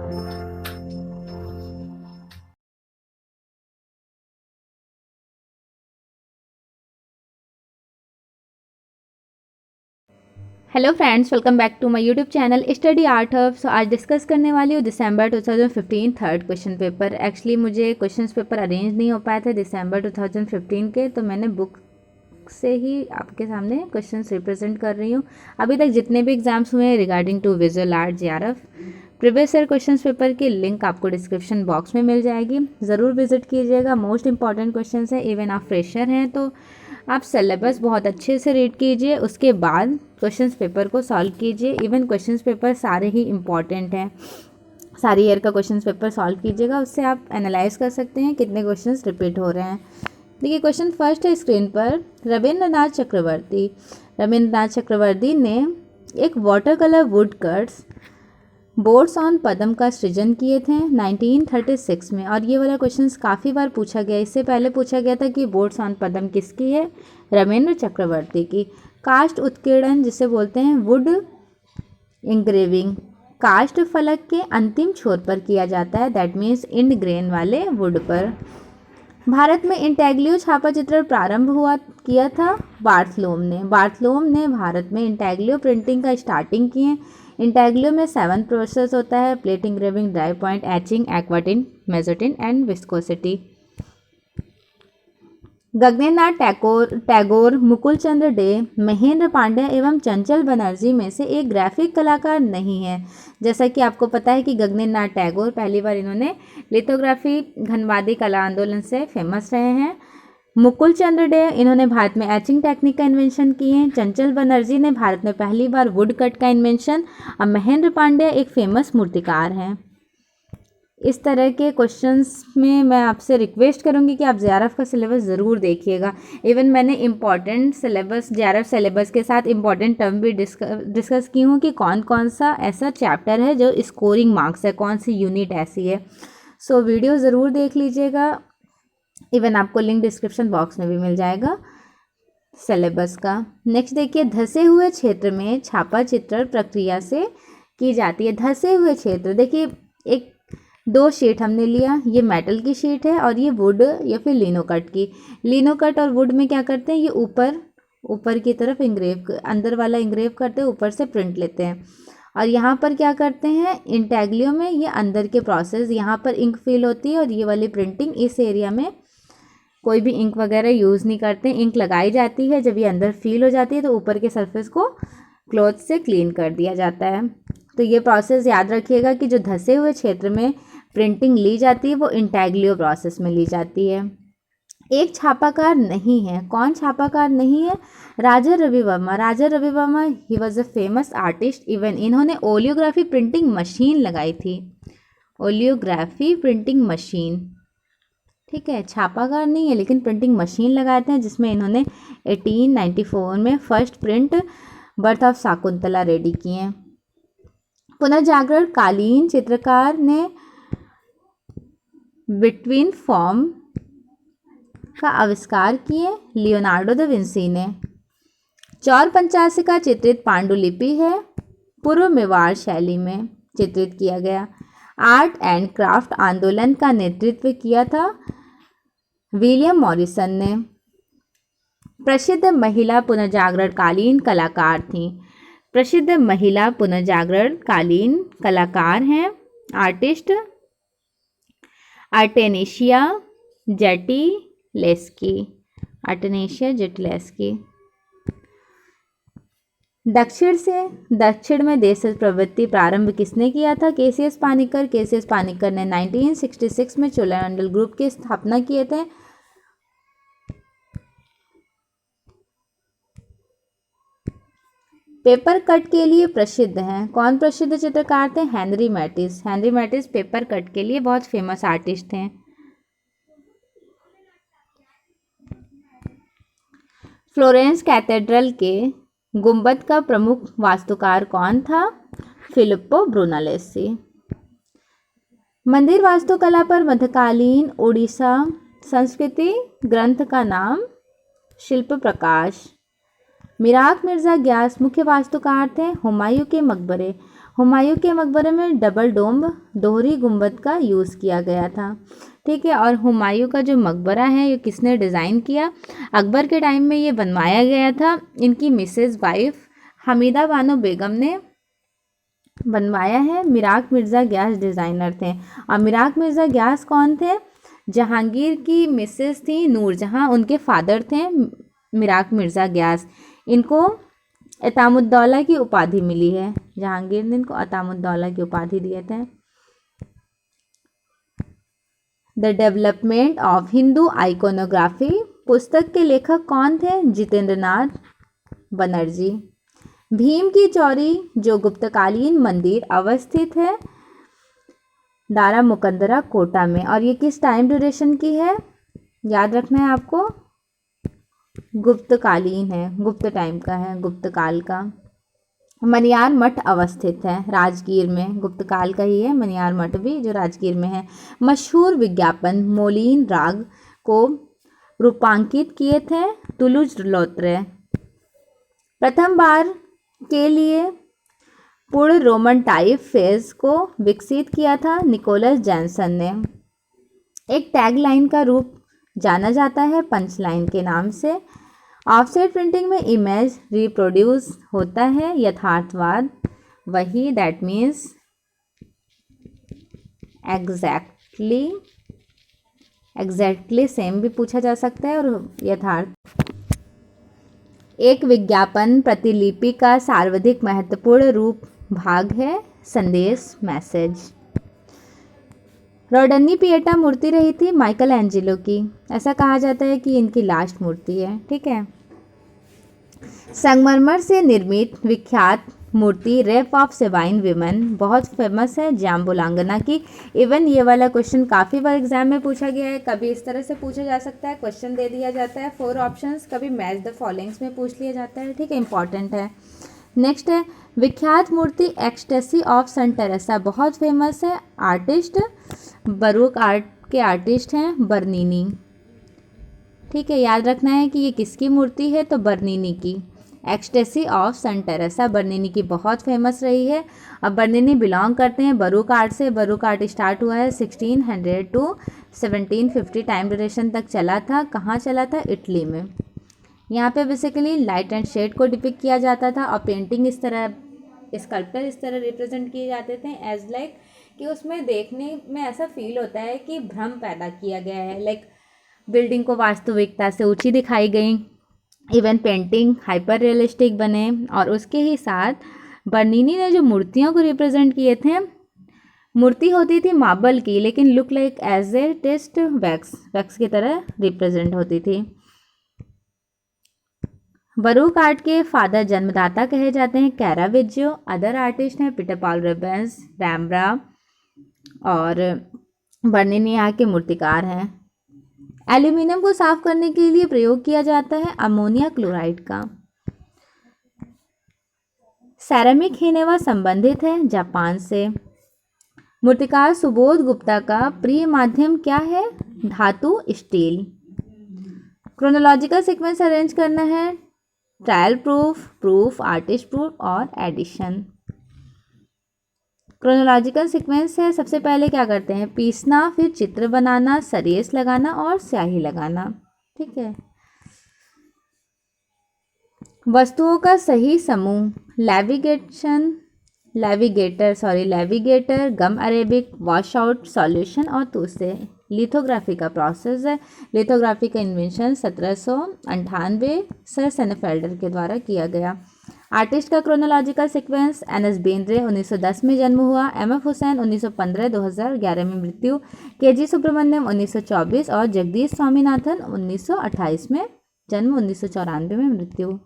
Hello friends, welcome back to my YouTube channel study art hub. So आज discuss करने वाली हूँ दिसंबर 2015 थर्ड क्वेश्चन पेपर। एक्चुअली मुझे क्वेश्चन पेपर अरेंज नहीं हो पाए थे दिसंबर 2015 के, तो मैंने बुक से ही आपके सामने क्वेश्चंस रिप्रेजेंट कर रही हूँ। अभी तक जितने भी एग्जाम्स हुए हैं regarding to visual art JRF previous year question paper की लिंक आपको डिस्क्रिप्शन बॉक्स में मिल जाएगी, ज़रूर विजिट कीजिएगा। मोस्ट इंपॉर्टेंट क्वेश्चन है, इवन आप फ्रेशर हैं तो आप सिलेबस बहुत अच्छे से रीड कीजिए, उसके बाद क्वेश्चंस पेपर को सॉल्व कीजिए। इवन क्वेश्चंस पेपर सारे ही इम्पॉर्टेंट हैं, सारी ईयर का क्वेश्चंस पेपर सॉल्व कीजिएगा, उससे आप एनालाइज कर सकते हैं कितने क्वेश्चंस रिपीट हो रहे हैं। देखिए क्वेश्चन फर्स्ट है स्क्रीन पर। रविंद्रनाथ चक्रवर्ती ने एक water colour wood cuts boards on पद्म का सृजन किए थे 1936 में। और ये वाला क्वेश्चन काफ़ी बार पूछा गया, इससे पहले पूछा गया था कि बोर्ड्स ऑन पद्म किसकी है, रविंद्र चक्रवर्ती की। कास्ट उत्कीर्णन जिसे बोलते हैं वुड इंग्रेविंग, कास्ट फलक के अंतिम छोर पर किया जाता है, दैट मीन्स इंड ग्रेन वाले वुड पर। भारत में इंटैग्लियो छापा चित्रण प्रारंभ किया था बार्थलोम ने भारत में इंटैग्लियो प्रिंटिंग का स्टार्टिंग किए। इंटैग्लियो में 7 प्रोसेस होता है, plate engraving, dry point, etching, aquatint, mezzotint and viscosity. Gaganendranath Tagore, Mukul Chandra Dey, Mahendra Pandya एवं चंचल बनर्जी में से एक ग्राफिक कलाकार नहीं है। जैसा कि आपको पता है कि गगनेन्द्रनाथ टैगोर पहली बार इन्होंने लिथोग्राफी घनवादी कला आंदोलन से फेमस रहे हैं। मुकुल चंद्र डे इन्होंने भारत में एचिंग टेक्निक का इन्वेंशन किए हैं। चंचल बनर्जी ने भारत में पहली बार वुड कट का इन्वेंशन। और महेंद्र पांड्या एक फेमस मूर्तिकार हैं। इस तरह के क्वेश्चंस में मैं आपसे रिक्वेस्ट करूंगी कि आप जेआरएफ का सिलेबस ज़रूर देखिएगा। इवन मैंने इंपॉर्टेंट सिलेबस जेआरएफ सिलेबस के साथ इंपॉर्टेंट टर्म भी डिस्कस की हूँ कि कौन कौन सा ऐसा चैप्टर है जो स्कोरिंग मार्क्स है, कौन सी यूनिट ऐसी है। सो वीडियो ज़रूर देख लीजिएगा, इवन आपको लिंक डिस्क्रिप्शन बॉक्स में भी मिल जाएगा सिलेबस का। नेक्स्ट देखिए, धसे हुए क्षेत्र में छापा चित्रण प्रक्रिया से की जाती है। धसे हुए क्षेत्र, देखिए एक 2 शीट हमने लिया, ये मेटल की शीट है और ये वुड या फिर लिनोकट की। लिनोकट और वुड में क्या करते हैं, ये ऊपर की तरफ अंदर वाला इंग्रेव करते हैं, ऊपर से प्रिंट लेते हैं। और यहाँ पर क्या करते हैं, इंटैग्लियो में ये अंदर के प्रोसेस, यहाँ पर इंक फिल होती है और ये वाली प्रिंटिंग इस एरिया में कोई भी इंक वगैरह यूज़ नहीं करते। इंक लगाई जाती है, जब ये अंदर फील हो जाती है तो ऊपर के सरफेस को क्लॉथ से क्लीन कर दिया जाता है। तो ये प्रोसेस याद रखिएगा कि जो धसे हुए क्षेत्र में प्रिंटिंग ली जाती है वो इंटैग्लियो प्रोसेस में ली जाती है। एक छापाकार नहीं है, कौन छापाकार नहीं है, Raja Ravi Varma he was a famous artist. Even इन्होंने ओलियोग्राफी प्रिंटिंग मशीन लगाई थी, ओलियोग्राफी प्रिंटिंग मशीन, ठीक है। छापाकार नहीं है लेकिन प्रिंटिंग मशीन लगाते हैं, जिसमें इन्होंने 1894 में first print birth of Shakuntala ready किए। पुनर्जागरण कालीन चित्रकार ने बिटवीन फॉर्म का आविष्कार किए लियोनार्डो दा विंसी ने। चौर पंचासी का चित्रित पांडुलिपि है, पूर्व मेवाड़ शैली में चित्रित किया गया। आर्ट एंड क्राफ्ट आंदोलन का नेतृत्व किया था विलियम मॉरिसन ने। प्रसिद्ध महिला पुनर्जागरण कालीन कलाकार थी, प्रसिद्ध महिला पुनर्जागरण कालीन कलाकार हैं आर्टिस्ट आर्टेनेशिया जेटिलेस्की, दक्षिण में देश प्रवृत्ति प्रारंभ किसने किया था, केसीएस पानिकर ने 1966 में चोलामंडल ग्रुप की स्थापना किए थे। पेपर कट के लिए प्रसिद्ध हैं, कौन प्रसिद्ध चित्रकार थे, हेनरी मैटिस पेपर कट के लिए बहुत फेमस आर्टिस्ट हैं। फ्लोरेंस कैथेड्रल के गुंबद का प्रमुख वास्तुकार कौन था, फिलिप्पो ब्रूनालेस्सी। मंदिर वास्तुकला पर मध्यकालीन ओडिशा संस्कृति ग्रंथ का नाम शिल्प प्रकाश। मिराक मिर्ज़ा ग्यास मुख्य वास्तुकार थे। हुमायूं के मकबरे, हुमायूं के मकबरे में डबल डोम दोहरी गुंबद का यूज़ किया गया था। ठीक है, और हुमायूं का जो मकबरा है ये किसने डिज़ाइन किया? अकबर के टाइम में ये बनवाया गया था। इनकी मिसेज़ वाइफ हमीदा बानो बेगम ने बनवाया है। मिराक मिर्ज़ा ग्यास डिज़ाइनर थे। और मिराक मिर्ज़ा ग्यास कौन थे? जहांगीर की मिसेस थी नूरजहां, उनके फादर थे मिराक मिर्ज़ा ग्यास। इनको अतामुद्दौला की उपाधि मिली है। जहांगीर ने इनको अतामुद्दौला की उपाधि दिए थे। The development of Hindu iconography पुस्तक के लेखक कौन थे? जितेंद्रनाथ बनर्जी। भीम की चौरी जो गुप्तकालीन मंदिर अवस्थित है दारा मुकंदरा कोटा में, और ये किस टाइम ड्यूरेशन की है? याद रखना है आपको, गुप्तकालीन है, गुप्त टाइम का है, गुप्त काल का। मनियार मठ अवस्थित है राजगीर में, गुप्त काल का ही है मनियार मठ भी, जो राजगीर में है। मशहूर विज्ञापन मोलिन राग को रूपांकित किए थे टुलूज लौत्रे। प्रथम बार के लिए पूर्ण रोमन टाइप फेज को विकसित किया था निकोलस जैनसन ने। एक टैगलाइन का रूप जाना जाता है पंच लाइन के नाम से। ऑफसेट प्रिंटिंग में इमेज रिप्रोड्यूस होता है यथार्थवाद, वही दैट मीन्स एग्जैक्टली सेम भी पूछा जा सकता है, और यथार्थ। एक विज्ञापन प्रतिलिपि का सर्वाधिक महत्वपूर्ण रूप भाग है संदेश, मैसेज। रोडनी पिएटा मूर्ति रही थी माइकल एंजेलो की। ऐसा कहा जाता है कि इनकी लास्ट मूर्ति है। ठीक है, संगमरमर से निर्मित विख्यात मूर्ति रेप ऑफ सेवाइन विमेन बहुत फेमस है जाम्बुलांगना की। इवन ये वाला क्वेश्चन काफ़ी बार एग्जाम में पूछा गया है। कभी इस तरह से पूछा जा सकता है, क्वेश्चन दे दिया जाता है 4 ऑप्शंस, कभी मैच द फॉलोइंग्स में पूछ लिया जाता है। ठीक है, इंपॉर्टेंट है। नेक्स्ट है विख्यात मूर्ति एक्सटेसी ऑफ सन टेरेसा, बहुत फेमस है। आर्टिस्ट बरूक आर्ट के आर्टिस्ट हैं बर्नीनी। ठीक है, याद रखना है कि ये किसकी मूर्ति है, तो बर्नीनी की। एक्सटेसी ऑफ सन टेरेसा बर्नीनी की बहुत फेमस रही है। अब बर्नीनी बिलोंग करते हैं बरूक आर्ट से। बरूक आर्ट स्टार्ट हुआ है 1600 टू 1750 टाइम ड्यूरेशन तक चला था। कहाँ चला था? इटली में। यहाँ पे बेसिकली लाइट एंड शेड को डिपिक्ट किया जाता था, और पेंटिंग इस तरह, स्कल्पचर इस तरह रिप्रेजेंट किए जाते थे एज लाइक कि उसमें देखने में ऐसा फील होता है कि भ्रम पैदा किया गया है। लाइक बिल्डिंग को वास्तविकता से ऊंची दिखाई गई, इवन पेंटिंग हाइपर रियलिस्टिक बने। और उसके ही साथ बर्नीनी ने जो मूर्तियों को रिप्रेजेंट किए थे, मूर्ति होती थी मार्बल की, लेकिन look like as a test wax की तरह रिप्रेजेंट होती थी। बरूक आर्ट के फादर जन्मदाता कहे जाते हैं कैरावेज्यो। अदर आर्टिस्ट हैं पीटर पॉल रूबेंस, रैम्ब्रा, और बर्नीनी यहाँ के मूर्तिकार हैं। एल्यूमिनियम को साफ करने के लिए प्रयोग किया जाता है अमोनिया क्लोराइड का। सैरामिक हिनेवा संबंधित है जापान से। मूर्तिकार सुबोध गुप्ता का प्रिय माध्यम क्या है? धातु, स्टील। क्रोनोलॉजिकल सीक्वेंस अरेंज करना है trial proof, proof, artist proof और एडिशन। क्रोनोलॉजिकल सीक्वेंस है, सबसे पहले क्या करते हैं? पीसना, फिर चित्र बनाना, सरेस लगाना और स्याही लगाना। ठीक है, वस्तुओं का सही समूह, लेविगेटर, गम अरेबिक, वॉश आउट सॉल्यूशन और दूसरे। लिथोग्राफी का प्रोसेस है। लिथोग्राफी का इन्वेंशन 1798 सर सेनेफेल्डर के द्वारा किया गया। आर्टिस्ट का क्रोनोलॉजिकल सीक्वेंस, एन.एस. बेंद्रे 1910 में जन्म हुआ, एम.एफ. हुसैन 1915 2011 में मृत्यु, के.जी. सुब्रमण्यम 1924 और जगदीश स्वामीनाथन 1928 में जन्म, 1994 में मृत्यु।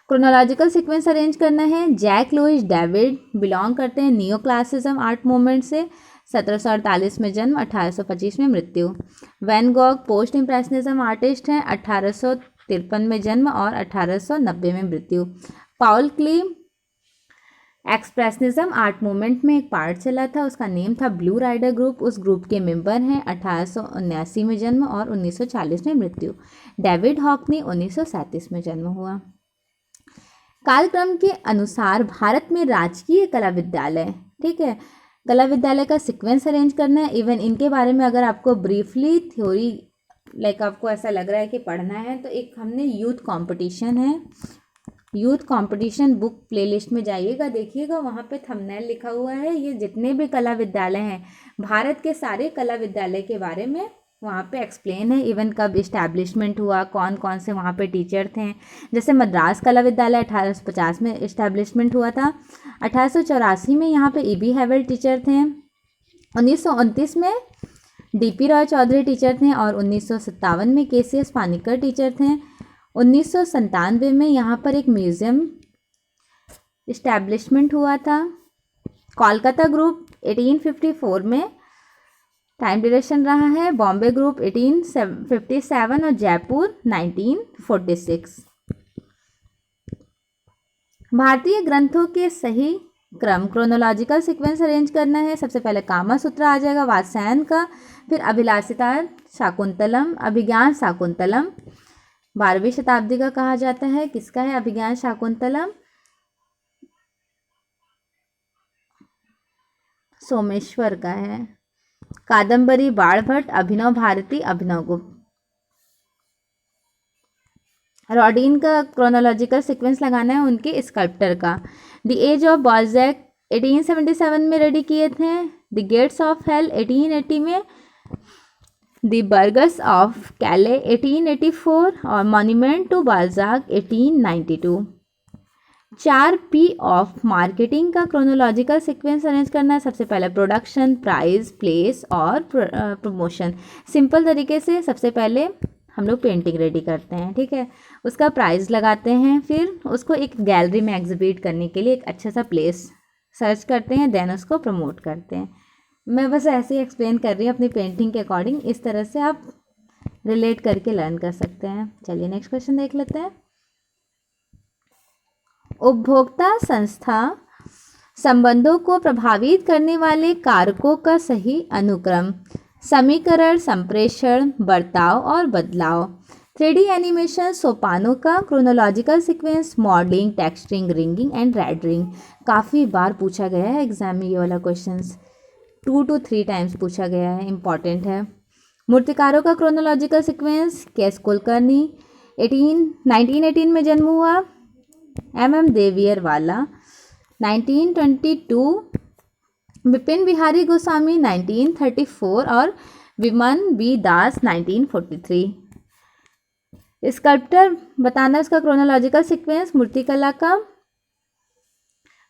क्रोनोलॉजिकल सीक्वेंस अरेंज करना है। जैक लुइस डेविड बिलोंग करते हैं नियो क्लासिज्म आर्ट मूवमेंट से, 1748 में जन्म, 1825 में मृत्यु। Van Gogh post impressionism artist हैं, 1853 में जन्म और 1890 में मृत्यु। Paul Klee expressionism art movement में एक पार्ट चला था, उसका नेम था ब्लू राइडर ग्रुप। उस ग्रुप के मेंबर हैं 1879 में जन्म और 1940 में मृत्यु। डेविड हॉकनी 1937 में जन्म हुआ। कालक्रम के अनुसार भारत में राजकीय कला विद्यालय, ठीक है, कला विद्यालय का सीक्वेंस अरेंज करना है। इवन इनके बारे में अगर आपको ब्रीफली थ्योरी लाइक आपको ऐसा लग रहा है कि पढ़ना है, तो एक हमने यूथ कंपटीशन है, यूथ कंपटीशन बुक प्लेलिस्ट में जाइएगा, देखिएगा वहाँ पे थंबनेल लिखा हुआ है। ये जितने भी कला विद्यालय हैं, भारत के सारे कला विद्यालय के बारे में वहाँ पे एक्सप्लेन है। इवन कब इस्टेब्लिशमेंट हुआ, कौन कौन से वहाँ पे टीचर थे। जैसे मद्रास कला विद्यालय 1850 में इस्टेब्लिशमेंट हुआ था। 1884 में यहाँ पे E.B. हैवल टीचर थे। 1929 में D.P. रॉय चौधरी टीचर थे और 1957 में K.C.S. पानिकर टीचर थे। 1997 में यहाँ पर एक म्यूज़ियम इस्टेब्लिशमेंट हुआ था। कोलकाता ग्रुप 1854 में टाइम ड्यूरेशन रहा है। बॉम्बे ग्रुप 1857 और जयपुर 1946। भारतीय ग्रंथों के सही क्रम क्रोनोलॉजिकल सीक्वेंस अरेंज करना है। सबसे पहले कामा सूत्र आ जाएगा वात्स्यायन का, फिर अभिलाषिता शाकुंतलम, अभिज्ञान शाकुंतलम 12वीं शताब्दी का कहा जाता है। किसका है अभिज्ञान शाकुंतलम? सोमेश्वर का है। कादंबरी बाणभट्ट, अभिनव भारती, अभिनव गुप्त। रॉडिन का क्रोनोलॉजिकल सीक्वेंस लगाना है उनके स्कल्प्टर का। द एज ऑफ बॉल्जैक 1877 में रेडी किए थे। द गेट्स ऑफ हेल 1880 में। द बर्गस ऑफ कैले 1884 और monument to Balzac 1892। 4P of marketing का क्रोनोलॉजिकल सीक्वेंस अरेंज करना है। सबसे पहले प्रोडक्शन, प्राइस, प्लेस और प्रमोशन। सिंपल तरीके से सबसे पहले हम लोग पेंटिंग रेडी करते हैं, ठीक है, उसका प्राइस लगाते हैं, फिर उसको एक गैलरी में एग्जिबिट करने के लिए एक अच्छा सा प्लेस सर्च करते हैं, देन उसको प्रमोट करते हैं। मैं बस ऐसे ही एक्सप्लेन कर रही हूँ अपनी पेंटिंग के अकॉर्डिंग, इस तरह से आप रिलेट करके लर्न कर सकते हैं। चलिए नेक्स्ट क्वेश्चन देख लेते हैं। उपभोक्ता संस्था संबंधों को प्रभावित करने वाले कारकों का सही अनुक्रम। समीकरण, संप्रेषण, बर्ताव और बदलाव। 3D एनिमेशन सोपानों का chronological sequence. Modelling, texturing, rigging and rendering. काफ़ी बार पूछा गया है एग्जाम में ये वाला क्वेश्चंस, 2 to 3 टाइम्स पूछा गया है, इंपॉर्टेंट है। मूर्तिकारों का क्रोनोलॉजिकल सीक्वेंस। केएस कुलकर्णी 1918 में जन्म हुआ। MM देवियर वाला 1922। विपिन बिहारी गोस्वामी 1934 और विमन बी दास 1943। स्कल्प्टर बताना इसका क्रोनोलॉजिकल सीक्वेंस। मूर्तिकला का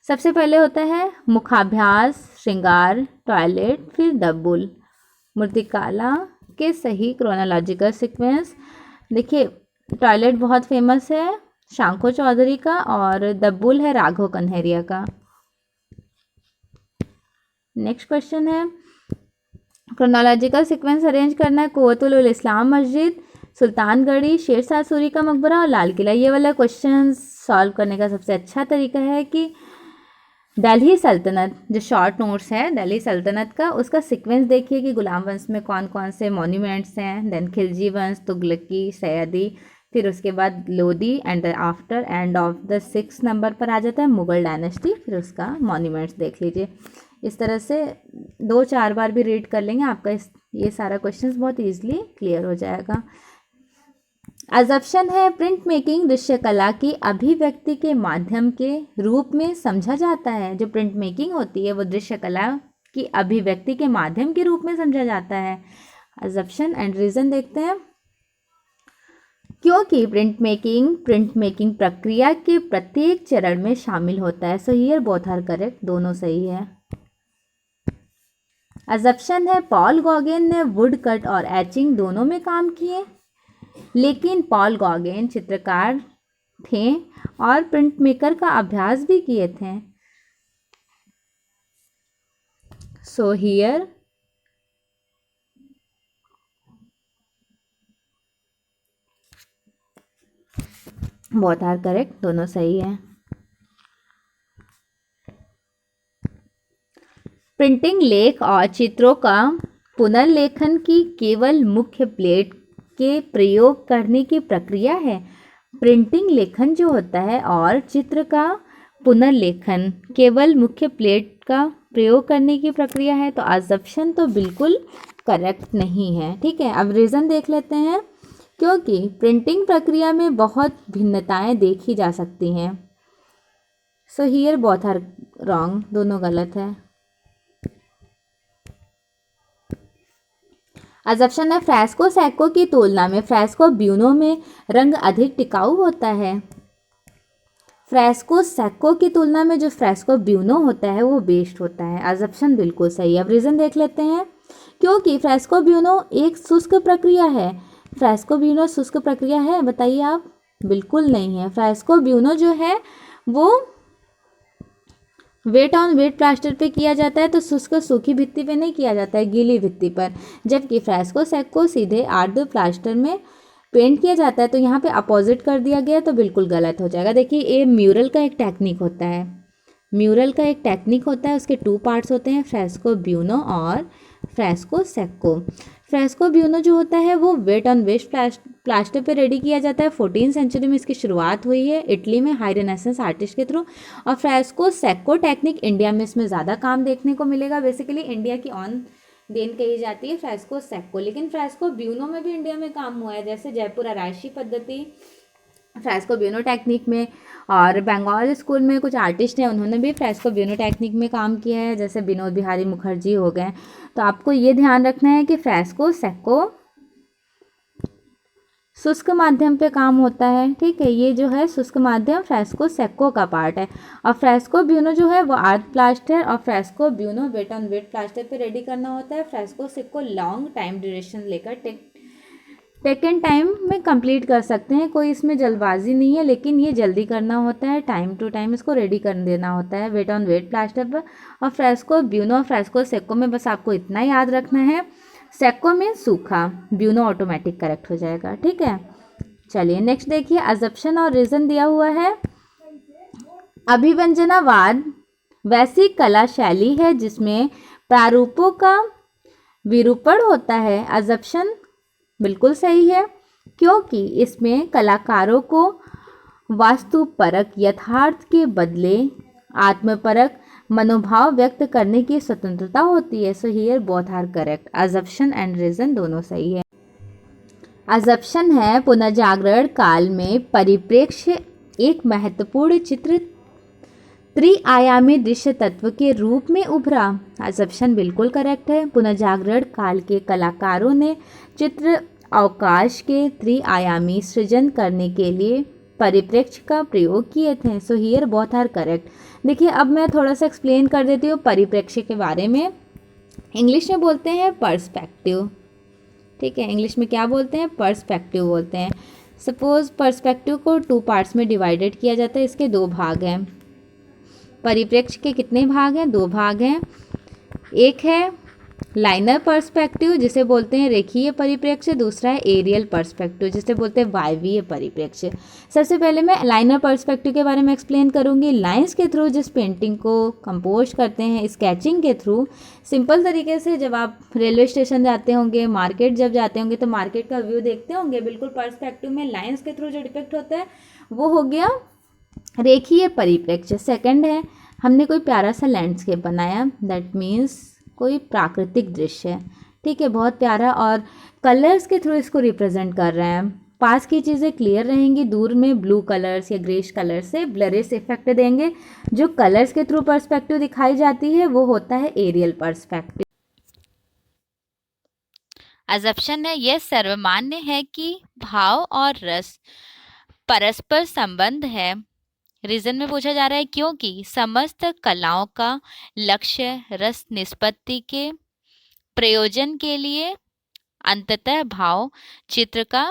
सबसे पहले होता है मुखाभ्यास, श्रृंगार, टॉयलेट, फिर दब्बुल। मूर्तिकला के सही क्रोनोलॉजिकल सीक्वेंस, देखिए टॉयलेट बहुत फेमस है शांको चौधरी का और दब्बुल है राघव कन्हैरिया का। नेक्स्ट क्वेश्चन है क्रोनोलॉजिकल सीक्वेंस अरेंज करना है। कुव्वतुल इस्लाम मस्जिद, सुल्तानगढ़ी, शेरशाह सूरी का मकबरा और लाल किला। ये वाला क्वेश्चन सॉल्व करने का सबसे अच्छा तरीका है कि दिल्ली सल्तनत, जो शॉर्ट नोट्स है दिल्ली सल्तनत का, उसका सीक्वेंस देखिए कि गुलाम वंश में कौन कौन से मॉन्यूमेंट्स हैं। देन खिलजी वंश, तुगलकी, सैयदी, फिर उसके बाद Lodhi and after end of the 6 number पर आ जाता है मुगल डायनेस्टी, फिर उसका मॉन्यूमेंट्स देख लीजिए। इस तरह से 2-4 बार भी रीड कर लेंगे, आपका ये सारा क्वेश्चंस बहुत ईजिली क्लियर हो जाएगा। अजप्शन है प्रिंट मेकिंग दृश्य कला की अभिव्यक्ति के माध्यम के रूप में समझा जाता है। जो प्रिंट मेकिंग होती है वो दृश्य कला की अभिव्यक्ति के माध्यम के रूप में समझा जाता है। अजप्शन एंड रीजन देखते हैं। क्योंकि प्रिंट मेकिंग प्रक्रिया के प्रत्येक चरण में शामिल होता है। So here both are correct, दोनों सही है। अजप्शन है पॉल गॉगेन ने वुड कट और एचिंग दोनों में काम किए, लेकिन पॉल गॉगेन चित्रकार थे और प्रिंट मेकर का अभ्यास भी किए थे। So here both are correct, दोनों सही है। प्रिंटिंग लेख और चित्रों का पुनर्लेखन की केवल मुख्य प्लेट के प्रयोग करने की प्रक्रिया है। प्रिंटिंग लेखन जो होता है और चित्र का पुनर्लेखन केवल मुख्य प्लेट का प्रयोग करने की प्रक्रिया है, तो अजम्पशन तो बिल्कुल करेक्ट नहीं है। ठीक है, अब रीज़न देख लेते हैं। क्योंकि प्रिंटिंग प्रक्रिया में बहुत भिन्नताएं देखी जा सकती हैं। So here both are wrong, दोनों गलत है। अजम्पशन है फ्रेस्को सैको की तुलना में फ्रेस्को ब्यूनो में रंग अधिक टिकाऊ होता है। फ्रेस्को सैको की तुलना में जो फ्रेस्को ब्यूनो होता है वो बेस्ट होता है। अजम्पशन बिल्कुल सही है। अब रीज़न देख लेते हैं। क्योंकि फ्रेस्को ब्यूनो एक शुष्क प्रक्रिया है। फ्रेस्को ब्यूनो शुष्क प्रक्रिया है, बताइए आप? बिल्कुल नहीं है। फ्रेस्को ब्यूनो जो है वो वेट ऑन वेट प्लास्टर पे किया जाता है, तो शुष्क सूखी भित्ति पे नहीं किया जाता है, गीली भित्ति पर। जबकि फ्रेस्को सैको सीधे आर्द्र प्लास्टर में पेंट किया जाता है। तो यहाँ पे अपोजिट कर दिया गया, तो बिल्कुल गलत हो जाएगा। देखिए, ये म्यूरल का एक टेक्निक होता है। म्यूरल का एक टेक्निक होता है, उसके 2 पार्ट्स होते हैं, फ्रेस्को ब्यूनो और फ्रेस्को सैको। फ्रेस्को ब्यूनो जो होता है वो वेट ऑन वेट प्लास्टर पे रेडी किया जाता है। 14वीं सेंचुरी में इसकी शुरुआत हुई है इटली में हाई रेनेसेंस आर्टिस्ट के थ्रू। और फ्रेस्को सैको टेक्निक इंडिया में इसमें ज़्यादा काम देखने को मिलेगा। बेसिकली इंडिया की ऑन देन कही जाती है फ्रेस्को सैको। लेकिन फ्रेस्को ब्यूनो में भी इंडिया में काम हुआ है, जैसे जयपुर आराइशी पद्धति फ्रेस्को ब्यूनो टेक्निक में, और बंगाल स्कूल में कुछ आर्टिस्ट हैं, उन्होंने भी फ्रेस्को ब्यूनो टेक्निक में काम किया है, जैसे विनोद बिहारी मुखर्जी हो गए। तो आपको ये ध्यान रखना है कि फ्रेस्को सैको शुष्क माध्यम पे काम होता है। ठीक है, ये जो है शुष्क माध्यम फ्रेस्को सैको का पार्ट है। और फ्रेस्को ब्यूनो जो है वो आर्ट प्लास्टर, और फ्रेस्को ब्यूनो वेट ऑन वेट प्लास्टर पे रेडी करना होता है। Fresco secco long time duration लेकर टेकन टाइम में कंप्लीट कर सकते हैं, कोई इसमें जल्दबाजी नहीं है, लेकिन ये जल्दी करना होता है, टाइम टू टाइम इसको रेडी कर देना होता है वेट ऑन वेट प्लास्टर पर। और फ्रेस्को ब्यूनो और फ्रेस्को सैको में बस आपको इतना याद रखना है, सैको में सूखा, ब्यूनो ऑटोमेटिक करेक्ट हो जाएगा। ठीक है, चलिए नेक्स्ट देखिए। अजम्पशन और रीज़न दिया हुआ है। अभिव्यंजनावाद वैसी कला शैली है जिसमें प्रारूपों का विरूपण होता है। अजम्पशन बिल्कुल सही है, क्योंकि इसमें कलाकारों को वास्तुपरक यथार्थ के बदले आत्मपरक मनोभाव व्यक्त करने की स्वतंत्रता होती है। So here both are correct. Assumption and reason दोनों सही है। अजम्पशन है पुनर्जागरण काल में परिप्रेक्ष्य एक महत्वपूर्ण चित्र त्रिआयामी दृश्य तत्व के रूप में उभरा। अजम्पशन बिल्कुल करेक्ट है। पुनर्जागरण काल के कलाकारों ने चित्र अवकाश के त्रिआयामी सृजन करने के लिए परिप्रेक्ष्य का प्रयोग किए थे। So here both are correct. देखिए, अब मैं थोड़ा सा एक्सप्लेन कर देती हूँ परिप्रेक्ष्य के बारे में। इंग्लिश में बोलते हैं पर्सपेक्टिव। ठीक है, इंग्लिश में क्या बोलते हैं? पर्सपेक्टिव बोलते हैं। सपोज पर्सपेक्टिव को 2 पार्ट्स में डिवाइडेड किया जाता है, इसके 2 भाग हैं। परिप्रेक्ष्य के कितने भाग हैं? 2 भाग हैं। एक है लाइनर पर्सपेक्टिव जिसे बोलते हैं रेखीय परिप्रेक्ष्य, दूसरा है एरियल पर्सपेक्टिव जिसे बोलते हैं वायवीय परिप्रेक्ष्य। सबसे पहले मैं लाइनर पर्सपेक्टिव के बारे में एक्सप्लेन करूंगी। लाइंस के थ्रू जिस पेंटिंग को कंपोज करते हैं, स्केचिंग के थ्रू, सिंपल तरीके से जब आप रेलवे स्टेशन जाते होंगे, मार्केट जब जाते होंगे तो मार्केट का व्यू देखते होंगे, बिल्कुल पर्सपेक्टिव में लाइंस के थ्रू जो डिपिक्ट होता है वो हो गया रेखीय परिप्रेक्ष्य। सेकंड है हमने कोई प्यारा सा लैंडस्केप बनाया, दैट मीन्स कोई प्राकृतिक दृश्य है। ठीक है, बहुत प्यारा, और कलर्स के थ्रू इसको रिप्रेजेंट कर रहे हैं। पास की चीज़ें क्लियर रहेंगी, दूर में ब्लू कलर्स या ग्रेश कलर से ब्लरिश इफेक्ट देंगे। जो कलर्स के थ्रू पर्सपेक्टिव दिखाई जाती है वो होता है एरियल पर्सपेक्टिव। अजम्पशन है यह सर्वमान्य है कि भाव और रस परस्पर संबंध है। रीजन में पूछा जा रहा है क्योंकि समस्त कलाओं का लक्ष्य रस निष्पत्ति के प्रयोजन के लिए अंततः भाव चित्र का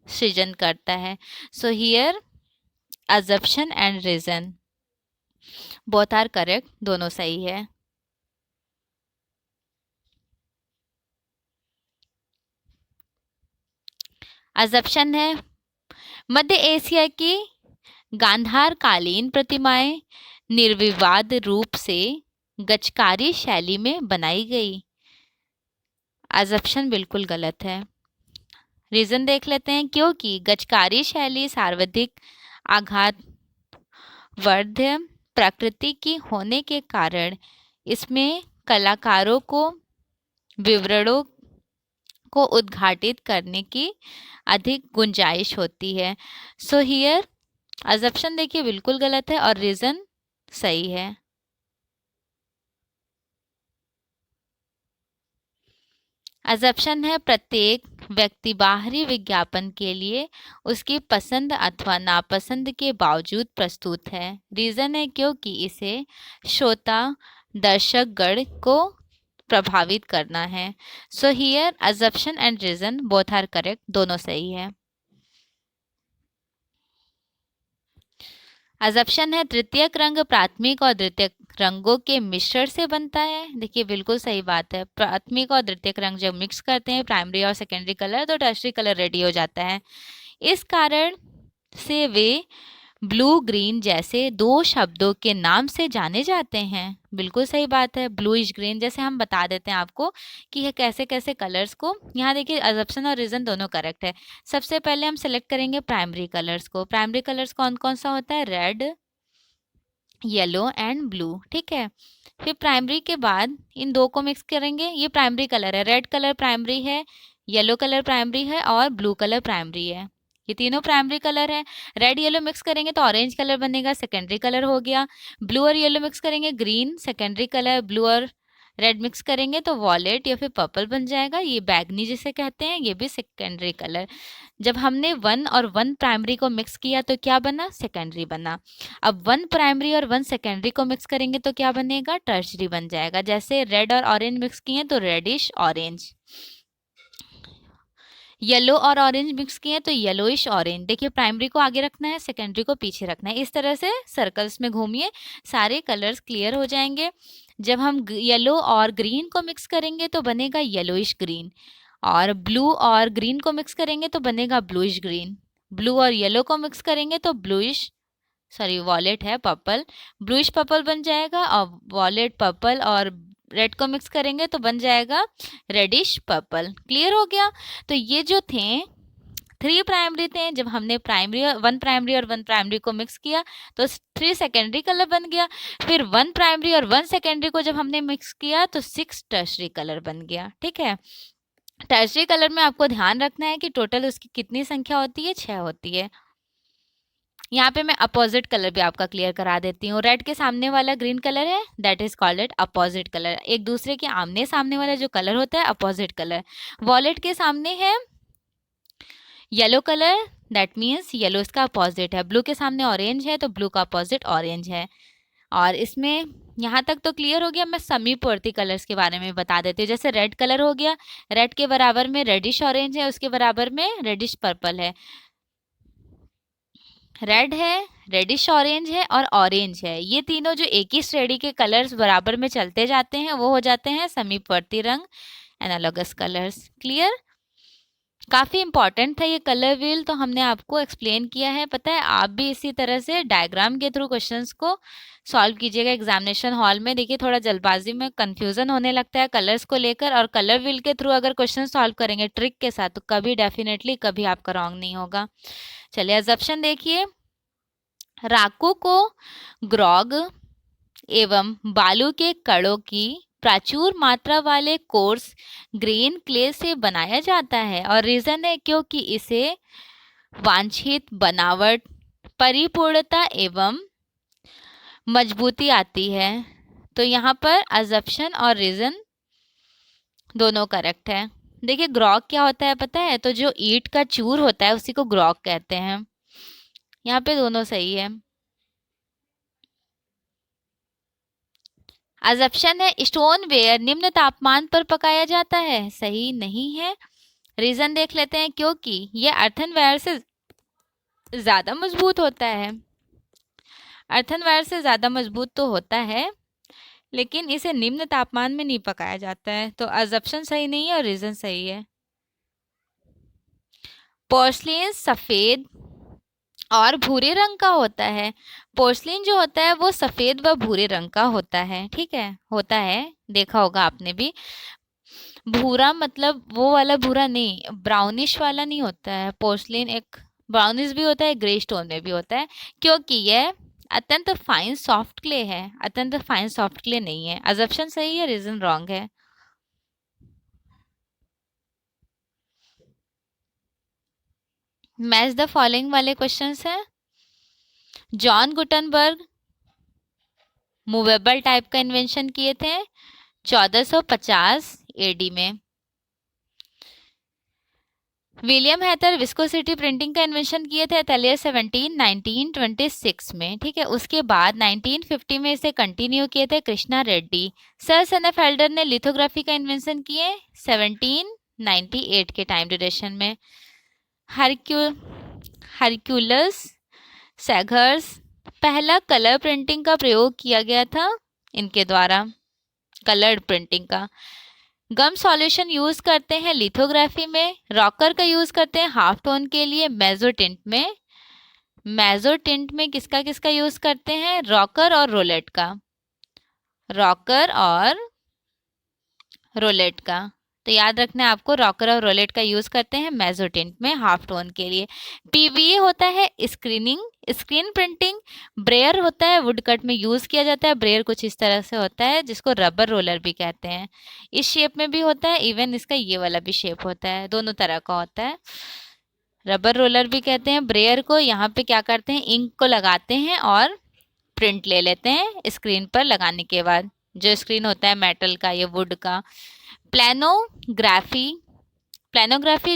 सृजन करता है। So here assumption and reason both are correct, दोनों सही है। अजम्पशन है मध्य एशिया की गांधार कालीन प्रतिमाएं निर्विवाद रूप से गचकारी शैली में बनाई गई। अजम्पशन बिल्कुल गलत है। रीजन देख लेते हैं, क्योंकि गचकारी शैली सर्वाधिक आघात वर्ध्य प्रकृति की होने के कारण इसमें कलाकारों को विवरणों को उद्घाटित करने की अधिक गुंजाइश होती है। सो हियर अजम्पशन देखिए बिल्कुल गलत है और रीजन सही है। अजम्पशन है प्रत्येक व्यक्ति बाहरी विज्ञापन के लिए उसकी पसंद अथवा नापसंद के बावजूद प्रस्तुत है। रीजन है क्योंकि इसे श्रोता दर्शकगण को प्रभावित करना है। So here assumption and reason both are correct, दोनों सही है। अजम्पशन है तृतीयक रंग प्राथमिक और द्वितीयक रंगों के मिश्रण से बनता है। देखिए बिल्कुल सही बात है। प्राथमिक और द्वितीयक रंग जब मिक्स करते हैं प्राइमरी और सेकेंडरी कलर, तो टर्शरी कलर रेडी हो जाता है। इस कारण से वे ब्लू ग्रीन जैसे दो शब्दों के नाम से जाने जाते हैं। बिल्कुल सही बात है। ब्लूइश ग्रीन जैसे हम बता देते हैं आपको कि ये कैसे कैसे कलर्स को, यहाँ देखिए अजम्पशन और रीजन दोनों करेक्ट है। सबसे पहले हम सेलेक्ट करेंगे प्राइमरी कलर्स को। प्राइमरी कलर्स कौन कौन सा होता है? Red, yellow and blue. ठीक है, फिर प्राइमरी के बाद इन दो को मिक्स करेंगे। ये प्राइमरी कलर है, रेड कलर प्राइमरी है, येलो कलर प्राइमरी है और ब्लू कलर प्राइमरी है। ये तीनों प्राइमरी कलर है। रेड येलो मिक्स करेंगे तो ऑरेंज कलर बनेगा, सेकेंडरी कलर हो गया। ब्लू और येलो मिक्स करेंगे, ग्रीन सेकेंडरी कलर। ब्लू और रेड मिक्स करेंगे तो वॉलेट या फिर पर्पल बन जाएगा, ये बैगनी जिसे कहते हैं, ये भी सेकेंडरी कलर। जब हमने वन और वन प्राइमरी को मिक्स किया तो क्या बना? सेकेंडरी बना। अब वन प्राइमरी और वन सेकेंडरी को मिक्स करेंगे तो क्या बनेगा? टर्शरी बन जाएगा। जैसे रेड और ऑरेंज मिक्स किए तो रेडिश ऑरेंज, येलो और ऑरेंज मिक्स किए तो येलोइश ऑरेंज। देखिए प्राइमरी को आगे रखना है, सेकेंडरी को पीछे रखना है। इस तरह से सर्कल्स में घूमिए, सारे कलर्स क्लियर हो जाएंगे। जब हम येलो और ग्रीन को मिक्स करेंगे तो बनेगा येलोइश ग्रीन, और ब्लू और ग्रीन को मिक्स करेंगे तो बनेगा ब्लूइश ग्रीन। ब्लू और येलो को मिक्स करेंगे तो ब्लूइश, सॉरी वॉलेट है पर्पल, ब्लूइश पर्पल बन जाएगा। और वॉलेट पर्पल और रेड को मिक्स करेंगे तो बन जाएगा रेडिश पर्पल। क्लियर हो गया? तो ये जो थे थ्री प्राइमरी थे, जब हमने प्राइमरी और वन प्राइमरी को मिक्स किया तो थ्री सेकेंडरी कलर बन गया। फिर वन प्राइमरी और वन सेकेंडरी को जब हमने मिक्स किया तो सिक्स टर्शरी कलर बन गया। ठीक है, टर्शरी कलर में आपको ध्यान रखना है कि टोटल उसकी कितनी संख्या होती है? 6 होती है। यहाँ पे मैं अपोजिट कलर भी आपका क्लियर करा देती हूँ। रेड के सामने वाला ग्रीन कलर है, that is called it opposite colour. एक दूसरे के आमने सामने वाला जो कलर होता है अपोजिट कलर। वॉलेट के सामने है yellow colour, that means yellow इसका अपोजिट है। ब्लू के सामने ऑरेंज है तो ब्लू का अपोजिट ऑरेंज है। और इसमें यहाँ तक तो क्लियर हो गया। मैं समीपवर्ती कलर्स के बारे में बता देती हूँ। जैसे रेड कलर हो गया, रेड के बराबर में रेडिश ऑरेंज है, उसके बराबर में रेडिश पर्पल है। रेड है, रेडिश ऑरेंज है और ऑरेंज है। ये तीनों जो एक ही श्रेणी के कलर्स बराबर में चलते जाते हैं वो हो जाते हैं समीपवर्ती रंग, एनालॉगस कलर्स। क्लियर? काफ़ी इंपॉर्टेंट था ये कलर व्हील, तो हमने आपको एक्सप्लेन किया है। पता है आप भी इसी तरह से डायग्राम के थ्रू क्वेश्चंस को सॉल्व कीजिएगा एग्जामिनेशन हॉल में। देखिए थोड़ा जल्दबाजी में कंफ्यूजन होने लगता है कलर्स को लेकर, और कलर व्हील के थ्रू अगर क्वेश्चन सॉल्व करेंगे ट्रिक के साथ तो कभी डेफिनेटली कभी आपका रॉन्ग नहीं होगा। चलिए अजम्पशन देखिए। राकू को ग्रॉग एवं बालू के कणों की प्रचुर मात्रा वाले कोर्स ग्रेन क्ले से बनाया जाता है, और रीजन है क्योंकि इसे वांछित बनावट, परिपूर्णता एवं मजबूती आती है। तो यहाँ पर अजम्पशन और रीजन दोनों करेक्ट है। देखिए ग्रॉग क्या होता है पता है? तो जो ईंट का चूर होता है उसी को ग्रॉग कहते हैं। यहाँ पे दोनों सही है। अजम्पशन है स्टोन वेयर निम्न तापमान पर पकाया जाता है, सही नहीं है। रीजन देख लेते हैं, क्योंकि यह अर्थनवेयर से ज़्यादा मजबूत होता है। अर्थनवेयर से ज़्यादा मजबूत तो होता है, लेकिन इसे निम्न तापमान में नहीं पकाया जाता है। तो अजम्पशन सही नहीं है और रीजन सही है। पोर्सलिन सफ़ेद और भूरे रंग का होता है। पोर्सलिन जो होता है वो सफ़ेद व भूरे रंग का होता है, ठीक है, होता है, देखा होगा आपने भी। भूरा मतलब वो वाला भूरा नहीं, ब्राउनिश वाला नहीं होता है। पोर्सलिन एक ब्राउनिश भी होता है, ग्रे स्टोन में भी होता है, क्योंकि यह अत्यंत फाइन सॉफ्ट क्ले है, अत्यंत फाइन सॉफ्ट क्ले नहीं है। अजम्पशन सही है, रीजन रॉन्ग है। मैच द फॉलोइंग वाले क्वेश्चंस हैं। जॉन गुटनबर्ग मूवेबल टाइप का इन्वेंशन किए थे 1450 एडी में। विलियम हैथर विस्कोसिटी प्रिंटिंग का इन्वेंशन किए थे तलियर 1926 में, ठीक है। उसके बाद 1950 में इसे कंटिन्यू किए थे कृष्णा रेड्डी। सर सेनेफेल्डर ने लिथोग्राफी का इन्वेंशन किए 1798 के टाइम ड्यूरेशन में। हरक्यूलस सैगर्स पहला कलर प्रिंटिंग का प्रयोग किया गया था इनके द्वारा, कलर्ड प्रिंटिंग का। गम सॉल्यूशन यूज करते हैं लिथोग्राफी में। रॉकर का यूज करते हैं हाफ टोन के लिए। मेजोटिंट में किसका किसका यूज करते हैं? रॉकर और रोलेट का, रॉकर और रोलेट का। तो याद रखना है आपको, रॉकर और रोलेट का यूज करते हैं मेजोटिंट में हाफ टोन के लिए। पीवीए होता है स्क्रीन प्रिंटिंग। ब्रेयर होता है वुड कट में यूज किया जाता है। ब्रेयर कुछ इस तरह से होता है जिसको रबर रोलर भी कहते हैं। इस शेप में भी होता है, इवन इसका ये वाला भी शेप होता है, दोनों तरह का होता है। रबर रोलर भी कहते हैं ब्रेयर को। यहाँ पे क्या करते हैं, इंक को लगाते हैं और प्रिंट ले लेते हैं स्क्रीन पर लगाने के बाद। जो स्क्रीन होता है मेटल का, ये वुड का। प्लानोग्राफी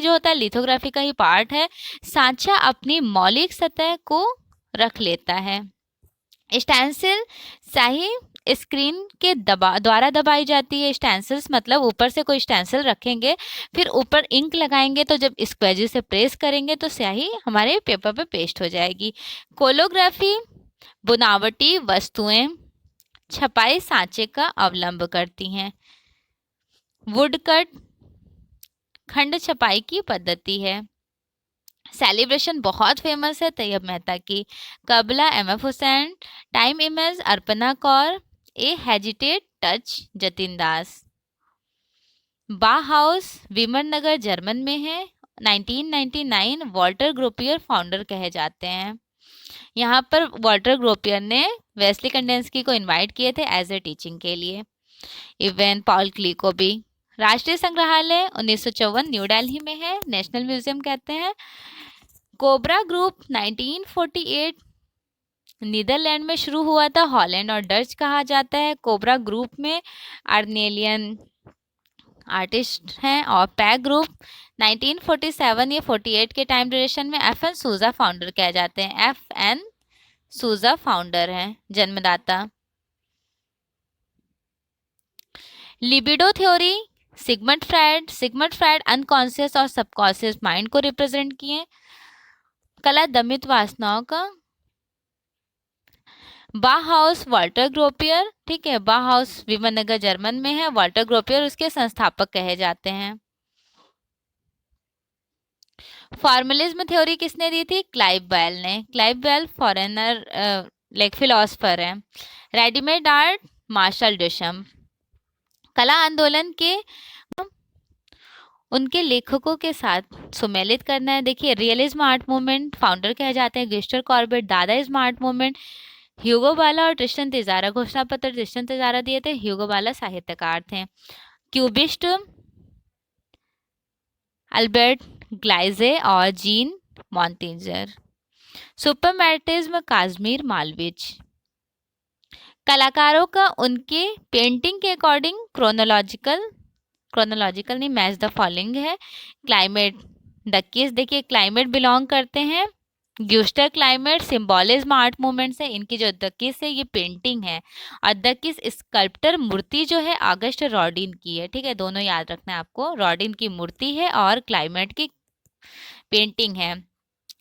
जो होता है लिथोग्राफी का ही पार्ट है। सांचा अपनी मौलिक सतह को रख लेता है। स्टेंसिल स्याही स्क्रीन के द्वारा दबाई जाती है। स्टेंसिल्स मतलब ऊपर से कोई स्टेंसिल रखेंगे, फिर ऊपर इंक लगाएंगे, तो जब स्क्वेजी से प्रेस करेंगे तो स्याही हमारे पेपर पे पेस्ट हो जाएगी। कोलोग्राफी बुनावटी वस्तुएं छपाई सांचे का अवलंब करती हैं। वुडकट खंड छपाई की पद्धति है। सेलिब्रेशन बहुत फेमस है तैयब मेहता की। कबला M F. Husain. Time image Arpana Kaur. A hesitate touch Jatin Das. Bauhaus विमर Nagar German में है। 1999 वॉल्टर ग्रोपियर फाउंडर कहे जाते हैं। यहाँ पर वॉल्टर ग्रोपियर ने वेस्ली कंडेंस्की को इनवाइट किए थे एज ए टीचिंग के लिए। इवन पॉल क्ली को भी। राष्ट्रीय संग्रहालय 1954 न्यू दिल्ली में है, नेशनल म्यूजियम कहते हैं। कोबरा ग्रुप 1948 नीदरलैंड में शुरू हुआ था, हॉलैंड और डच कहा जाता है। कोबरा ग्रुप में अर्नेलियन आर्टिस्ट हैं। और पैक ग्रुप 1947 या 48 के टाइम ड्यूरेशन में एफ.एन. सूजा फाउंडर कहे जाते हैं। एफ.एन. सूजा फाउंडर हैं, जन्मदाता। Libido theory Sigmund Freud unconscious और सबकॉन्शियस माइंड को रिप्रेजेंट किए। कला दमित वासनाओं का। बाहाउस वाल्टर ग्रोपियर, ठीक है, बाहाउस विमनगर जर्मन में है। वाल्टर ग्रोपियर उसके संस्थापक कहे जाते हैं। फॉर्मलिज्म थ्योरी किसने दी थी? क्लाइव बेल ने। Clive Bell foreigner like philosopher है। Readymade art Marcel Duchamp. कला आंदोलन के उनके लेखकों के साथ सुमेलित करना है। देखिए, रियलिज्म आर्ट मूवमेंट फाउंडर कहे जाते हैं गुस्टर कॉर्बेट। दादाइज्म आर्ट मूवमेंट ह्यूगो बाला और ट्रिस्टन तिजारा। घोषणा पत्र ट्रिस्टन तिजारा दिए थे, ह्यूगो बाला साहित्यकार थे। क्यूबिस्ट अल्बर्ट ग्लाइजे और जीन मॉन्टेन्जर। सुपरमैटिज्म काश्मीर मालविज। कलाकारों का उनके पेंटिंग के अकॉर्डिंग क्रोनोलॉजिकल नहीं, मैच द फॉलोइंग है। क्लाइमेट डकीज, देखिए क्लाइमेट बिलोंग करते हैं ग्यूस्टर क्लाइमेट। सिंबॉलिज्म आर्ट मूवमेंट से इनकी जो दकीज है ये पेंटिंग है, और दकीज स्कल्प्टर मूर्ति जो है ऑगस्ट रॉडिन की है, ठीक है, दोनों याद रखना है आपको। रॉडिन की मूर्ति है और क्लाइमेट की पेंटिंग है।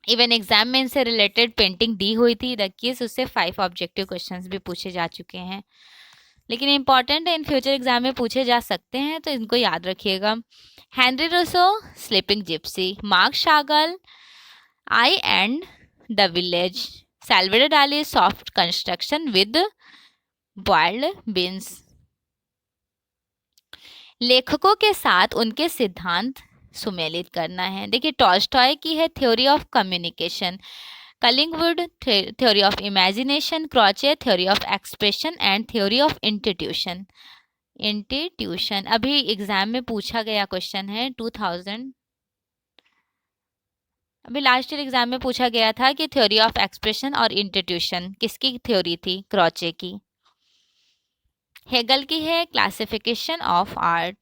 इवन एग्जाम में इनसे रिलेटेड पेंटिंग दी हुई थी दकीज, उससे 5 ऑब्जेक्टिव क्वेश्चंस भी पूछे जा चुके हैं, लेकिन इंपॉर्टेंट है, इन फ्यूचर एग्जाम में पूछे जा सकते हैं, तो इनको याद रखिएगा। Henri Rousseau sleeping gypsy. Marc Chagall I and the village, Salvador Dali soft construction with boiled beans. लेखकों के साथ उनके सिद्धांत सुमेलित करना है। देखिए टॉल्स्टॉय की है theory of communication, Collingwood theory of imagination, Croce theory of expression and theory of institution. अभी एग्जाम में पूछा गया क्वेश्चन है 2000, अभी लास्ट ईयर एग्जाम में पूछा गया था कि थ्योरी ऑफ एक्सप्रेशन और इंस्टीट्यूशन किसकी थ्योरी थी? क्रॉचे की। हेगल की है classification of art.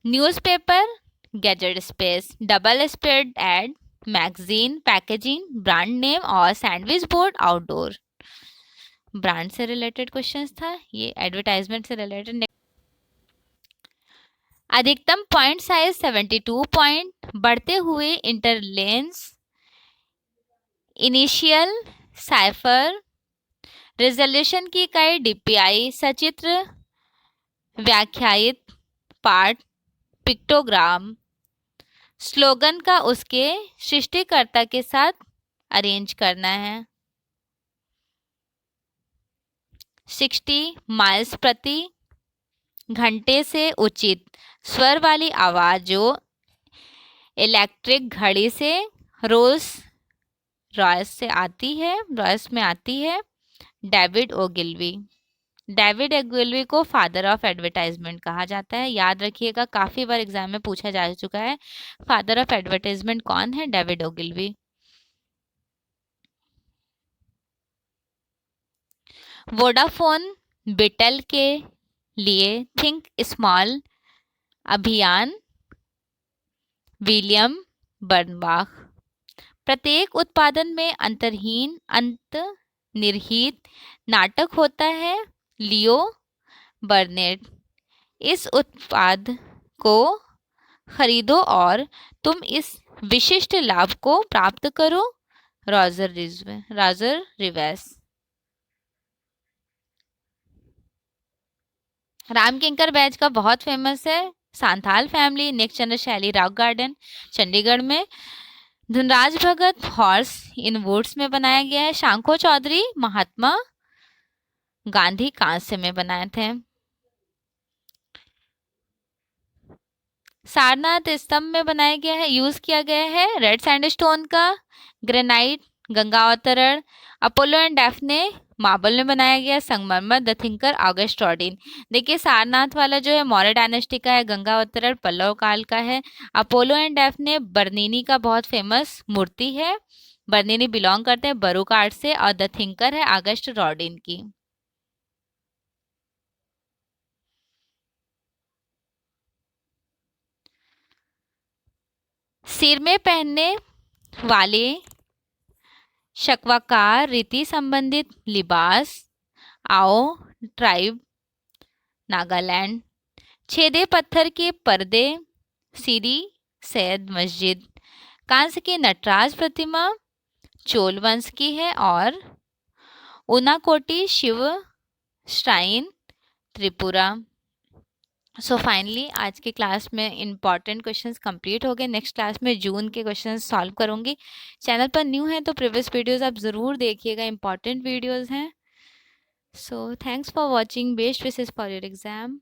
Newspaper, gadget space, double spread ad, magazine, packaging, brand name और सैंडविच बोर्ड आउटडोर। ब्रांड से रिलेटेड क्वेश्चंस था ये, एडवर्टाइजमेंट से रिलेटेड। अधिकतम पॉइंट साइज 72 पॉइंट, बढ़ते हुए इंटरलेंस, इनिशियल, साइफर, रेजोल्यूशन की इकाई डीपीआई, सचित्र, व्याख्यायित, पाठ, पिक्टोग्राम। स्लोगन का उसके सृष्टिकर्ता के साथ अरेंज करना है। 60 माइल्स प्रति घंटे से उचित स्वर वाली आवाज जो इलेक्ट्रिक घड़ी से रोल्स रॉयस में आती है। डेविड ओगिलवी को फादर ऑफ एडवर्टाइजमेंट कहा जाता है। याद रखिएगा, काफी बार एग्जाम में पूछा जा चुका है। फादर ऑफ एडवर्टाइजमेंट कौन है? David Ogilvy. वोडाफोन बिटल के लिए थिंक स्मॉल अभियान, विलियम बर्नबाख। प्रत्येक उत्पादन में अंतर्निहित नाटक होता है, लियो बर्नेट। इस उत्पाद को खरीदो और तुम इस विशिष्ट लाभ को प्राप्त करो, रॉजर रिवेस। राम किंकर बैच का बहुत फेमस है। सांथाल फैमिली, नेक चंद्र शैली रॉक गार्डन चंडीगढ़ में। धनराज भगत हॉर्स इन वुड्स में बनाया गया है। शांको चौधरी महात्मा गांधी कांस्य में बनाए थे। सारनाथ स्तंभ में बनाया गया है, यूज किया गया है रेड सैंडस्टोन का, ग्रेनाइट, गंगा अवतरण। अपोलो एंड डैफ्ने मार्बल में बनाया गया, संगमरमर, द थिंकर, ऑगस्ट रॉडिन। देखिए सारनाथ वाला जो है मौर्य डायनेस्टी का है, गंगा अवतरण पल्लव काल का है। अपोलो एंड डैफ्ने बर्नीनी का बहुत फेमस मूर्ति है, बर्नीनी बिलोंग करते हैं बरूक आर्ट से। और द थिंकर है ऑगस्ट रॉडिन की। सिर में पहनने वाले शक्वाकार रीति संबंधित लिबास, आओ ट्राइब, नागालैंड। छेदे पत्थर के पर्दे, सीरी सैयद मस्जिद। कांस्य की नटराज प्रतिमा चोल वंश की है। और Unakoti Shiva shrine, Tripura. So finally आज की क्लास में इंपॉर्टेंट क्वेश्चंस कंप्लीट हो गए। नेक्स्ट क्लास में जून के क्वेश्चंस सॉल्व करूंगी। चैनल पर न्यू है तो प्रीवियस वीडियोस आप ज़रूर देखिएगा, इंपॉर्टेंट वीडियोस हैं। So thanks for watching, best wishes for your exam.